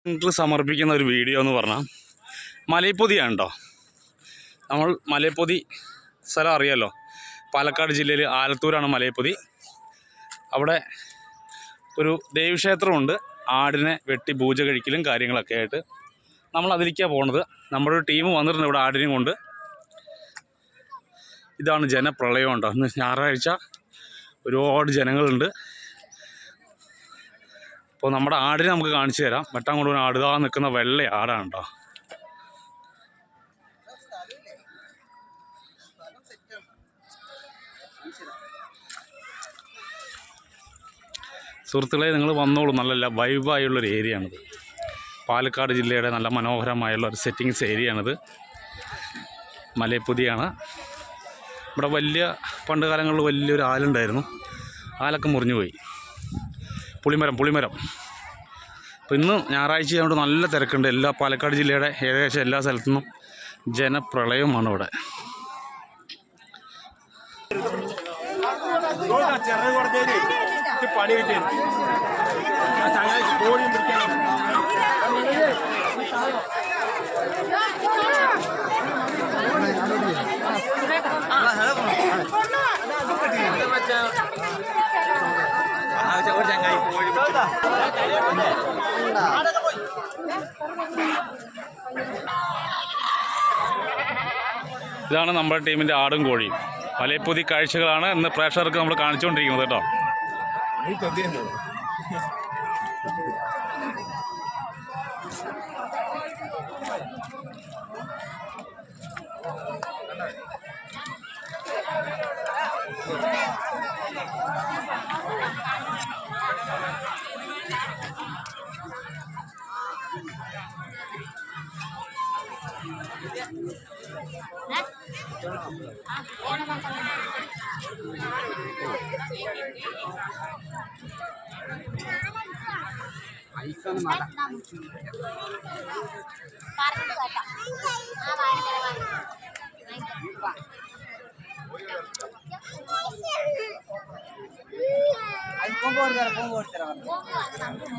നിങ്ങൾക്ക് സമർപ്പിക്കുന്ന ഒരു വീഡിയോ എന്ന് പറഞ്ഞാൽ മലയപ്പൊതിയാണ് കേട്ടോ. നമ്മൾ മലയപ്പൊതി സ്ഥലം അറിയാമല്ലോ, പാലക്കാട് ജില്ലയിൽ ആലത്തൂരാണ് മലയപ്പൊതി. അവിടെ ഒരു ദേവീക്ഷേത്രമുണ്ട്. ആടിനെ വെട്ടി പൂജ കഴിക്കലും കാര്യങ്ങളൊക്കെ ആയിട്ട് നമ്മൾ അതിലേക്കാണ് പോകുന്നത്. നമ്മുടെ ഒരു ടീം വന്നിട്ടുണ്ട് ഇവിടെ ആടിനെയും കൊണ്ട്. ഇതാണ് ജനപ്രളയം ഉണ്ടോ. ഇന്ന് ഞായറാഴ്ച ഒരുപാട് ജനങ്ങളുണ്ട്. അപ്പോൾ നമ്മുടെ ആടിനെ നമുക്ക് കാണിച്ചു തരാം. വെട്ടാൻ കൊണ്ടുപോകുന്ന ആടുക നിൽക്കുന്ന വെള്ള ആടാണ് കേട്ടോ. സുഹൃത്തുക്കളെ, നിങ്ങൾ വന്നോളൂ. നല്ല വൈബായുള്ളൊരു ഏരിയയാണിത്. പാലക്കാട് ജില്ലയുടെ നല്ല മനോഹരമായുള്ള ഒരു സെറ്റിങ്സ് ഏരിയയാണിത്. മലയപ്പൊതിയാണ്. ഇവിടെ പണ്ട് കാലങ്ങളിൽ വലിയൊരു ആലുണ്ടായിരുന്നു. ആലൊക്കെ മുറിഞ്ഞു പോയി. പുളിമരം. അപ്പോൾ ഇന്ന് ഞായറാഴ്ച ആയതുകൊണ്ട് നല്ല തിരക്കുണ്ട്. പാലക്കാട് ജില്ലയുടെ ഏകദേശം എല്ലാ സ്ഥലത്തു നിന്നും ജനപ്രളയമാണ് ഇവിടെ. ഇതാണ് നമ്മുടെ ടീമിൻ്റെ ആടും കോഴിയും. മലയപ്പൊതി കാഴ്ചകളാണ് ഇന്ന് പ്രേക്ഷകർക്ക് നമ്മൾ കാണിച്ചുകൊണ്ടിരിക്കുന്നത് കേട്ടോ.